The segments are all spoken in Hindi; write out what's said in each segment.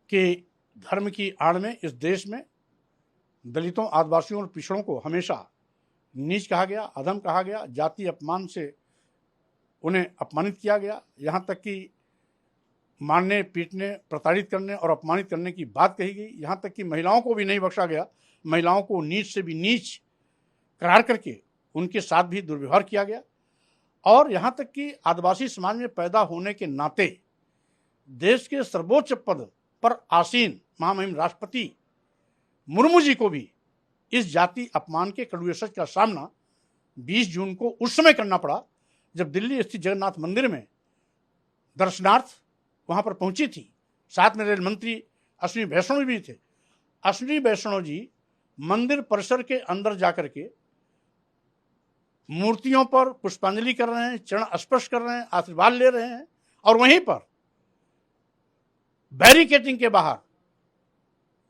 कि धर्म की आड़ में इस देश में दलितों, आदिवासियों और पिछड़ों को हमेशा नीच कहा गया, अधम कहा गया, जाति अपमान से उन्हें अपमानित किया गया। यहाँ तक कि मारने, पीटने, प्रताड़ित करने और अपमानित करने की बात कही गई। यहाँ तक कि महिलाओं को भी नहीं बख्शा गया। महिलाओं को नीच से भी नीच करार करके उनके साथ भी दुर्व्यवहार किया गया। और यहाँ तक कि आदिवासी समाज में पैदा होने के नाते देश के सर्वोच्च पद पर आसीन महामहिम राष्ट्रपति मुर्मू जी को भी इस जाति अपमान के कड़वे सच का सामना 20 जून को उस समय करना पड़ा जब दिल्ली स्थित जगन्नाथ मंदिर में दर्शनार्थ वहां पर पहुंची थी। साथ में रेल मंत्री अश्विनी वैष्णव भी थे। अश्विनी वैष्णव जी मंदिर परिसर के अंदर जाकर के मूर्तियों पर पुष्पांजलि कर रहे हैं, चरण स्पर्श कर रहे हैं, आशीर्वाद ले रहे हैं। और वहीं पर बैरिकेडिंग के बाहर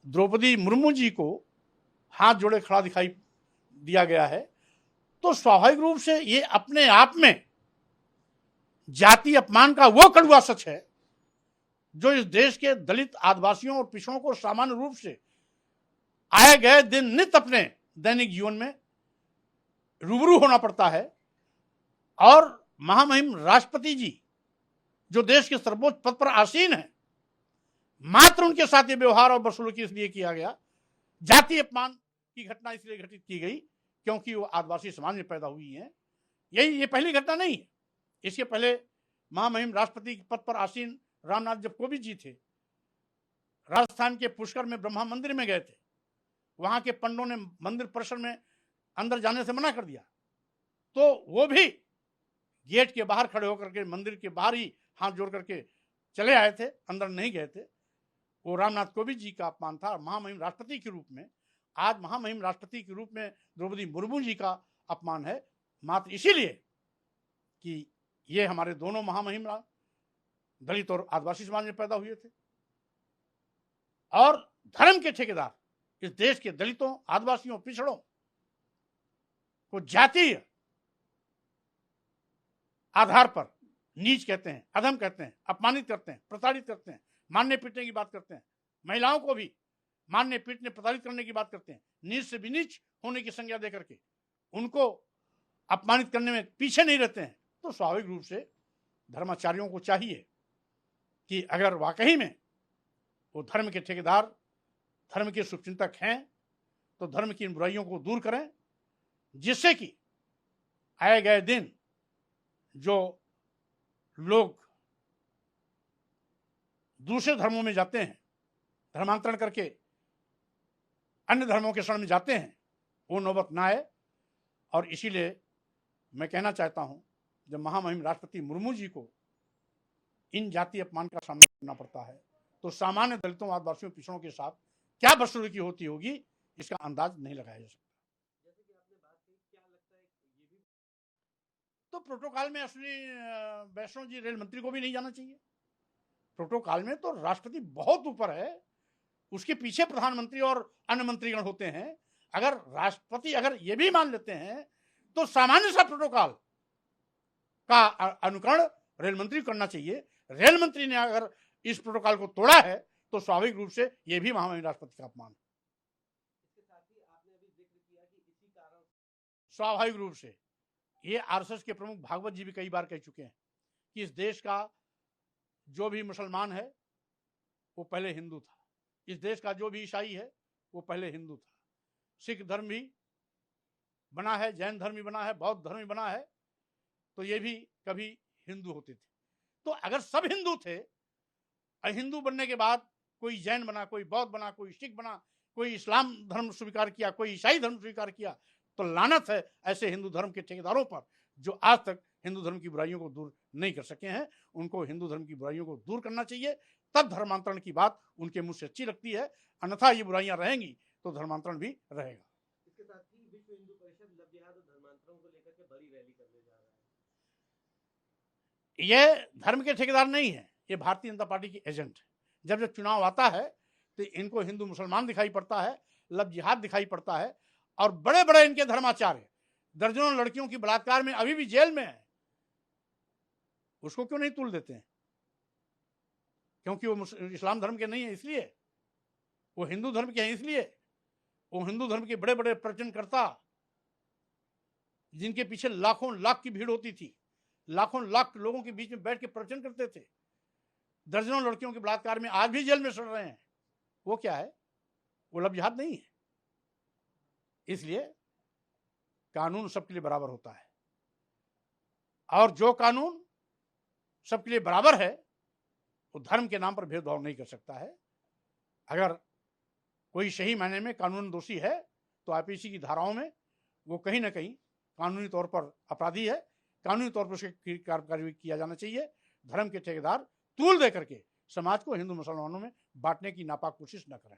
द्रौपदी मुर्मू जी को हाथ जोड़े खड़ा दिखाई दिया गया है। तो स्वाभाविक रूप से ये अपने आप में जाति अपमान का वो कड़वा सच है जो इस देश के दलित, आदिवासियों और पिछड़ों को सामान्य रूप से आए गए दिन नित्य अपने दैनिक जीवन में रूबरू होना पड़ता है। और महामहिम राष्ट्रपति जी जो देश के सर्वोच्च पद पर आसीन है, मात्र उनके साथ ये व्यवहार और बदसलूकी इसलिए किया गया, जाति अपमान की घटना इसलिए घटित की गई क्योंकि वो आदिवासी समाज में पैदा हुई है। ये पहली घटना नहीं है। इसके पहले महामहिम राष्ट्रपति के पद पर आसीन रामनाथ जब कोविंद जी थे, राजस्थान के पुष्कर में ब्रह्मा मंदिर में गए थे। वहां के पंडों ने मंदिर परिसर में अंदर जाने से मना कर दिया, तो वो भी गेट के बाहर खड़े होकर के मंदिर के बाहर ही हाथ जोड़ करके चले आए थे, अंदर नहीं गए थे। वो रामनाथ कोविंद जी का अपमान था। महामहिम राष्ट्रपति के रूप में आज महामहिम राष्ट्रपति के रूप में द्रौपदी मुर्मू जी का अपमान है, मात्र इसीलिए कि ये हमारे दोनों महामहिम दलित और आदिवासी समाज में पैदा हुए थे। और धर्म के ठेकेदार इस देश के दलितों, आदिवासियों, पिछड़ों को जातीय आधार पर नीच कहते हैं, अधम कहते हैं, अपमानित करते हैं, प्रताड़ित करते हैं, मारने पीटने की बात करते हैं। महिलाओं को भी मारने, पीटने, प्रताड़ित करने की बात करते हैं। नीच से भी नीच होने की संज्ञा देकर के उनको अपमानित करने में पीछे नहीं रहते हैं। तो स्वाभाविक रूप से धर्माचार्यों को चाहिए कि अगर वाकई में वो धर्म के ठेकेदार, धर्म के शुभचिंतक हैं, तो धर्म की इन बुराइयों को दूर करें, जिससे कि आए गए दिन जो लोग दूसरे धर्मों में जाते हैं, धर्मांतरण करके अन्य धर्मों के शरण में जाते हैं, वो नौबत ना आए। और इसीलिए मैं कहना चाहता हूं, जब महामहिम राष्ट्रपति मुर्मू जी को इन जातीय अपमान का सामना करना पड़ता है, तो सामान्य दलितों, आदिवासियों, पिछड़ों के साथ क्या बदसलूकी होती होगी, इसका अंदाज नहीं लगाया जा सकता। जैसे कि आपने बात की, क्या लगता है ये भी तो प्रोटोकॉल में अश्विनी वैष्णव जी रेल मंत्री को भी नहीं जाना चाहिए। प्रोटोकॉल में तो राष्ट्रपति बहुत ऊपर है, उसके पीछे प्रधानमंत्री और अन्य मंत्रीगण होते हैं। अगर राष्ट्रपति अगर ये भी मान लेते हैं तो सामान्य सा प्रोटोकॉल का अनुकरण रेल मंत्री को करना चाहिए। रेल मंत्री ने अगर इस प्रोटोकॉल को तोड़ा है तो स्वाभाविक रूप से यह भी महामहिम राष्ट्रपति का अपमान है। इसके साथ ही आपने अभी जिक्र किया कि इसी कारण स्वाभाविक रूप से ये आरएसएस के प्रमुख भागवत जी भी कई बार कह चुके हैं कि इस देश का जो भी मुसलमान है वो पहले हिंदू था, इस देश का जो भी ईसाई है वो पहले हिंदू था, सिख धर्म भी बना है, जैन धर्म भी बना है, बौद्ध धर्म भी बना है, तो ये भी कभी हिंदू होते थे। तो अगर सब हिंदू थे, हिंदू बनने के बाद कोई जैन बना, कोई बौद्ध बना, कोई सिख बना, कोई इस्लाम धर्म स्वीकार किया, कोई ईसाई धर्म स्वीकार किया, तो लानत है ऐसे हिंदू धर्म के ठेकेदारों पर जो आज तक हिंदू धर्म की बुराइयों को दूर नहीं कर सके हैं। उनको हिंदू धर्म की बुराइयों को दूर करना चाहिए, तब धर्मांतरण की बात उनके मुंह से अच्छी लगती है। अन्यथा ये बुराइयां रहेंगी तो धर्मांतरण भी रहेगा। इसके साथ ही विश्व हिंदू परिषद लव जिहाद और धर्मांतरण को लेकर के बड़ी रैली करने जा रहा है। ये धर्म के ठेकेदार नहीं है, ये भारतीय जनता पार्टी की एजेंट है। जब जब चुनाव आता है तो इनको हिंदू मुसलमान दिखाई पड़ता है, लव जिहाद दिखाई पड़ता है, और बड़े बड़े इनके धर्माचार्य दर्जनों लड़कियों की बलात्कार में अभी भी जेल में है, उसको क्यों नहीं तुल देते हैं? क्योंकि वो इस्लाम धर्म के नहीं है इसलिए, वो हिंदू धर्म के हैं इसलिए। वो हिंदू धर्म के बड़े बड़े प्रवचनकर्ता, जिनके पीछे लाखों लाख की भीड़ होती थी, लाखों लाख लोगों के बीच में बैठ के प्रवचन करते थे, दर्जनों लड़कियों के बलात्कार में आज भी जेल में सड़ रहे हैं, वो क्या है? वो लव जिहाद नहीं है। इसलिए कानून सबके लिए बराबर होता है, और जो कानून सबके लिए बराबर है वो धर्म के नाम पर भेदभाव नहीं कर सकता है। अगर कोई सही मायने में कानून दोषी है तो आईपीसी की धाराओं में वो कहीं ना कहीं कानूनी तौर पर अपराधी है, कानूनी तौर पर उसकी कार्रवाई किया जाना चाहिए। धर्म के ठेकेदार तूल दे करके समाज को हिंदू मुसलमानों में बांटने की नापाक कोशिश न करें।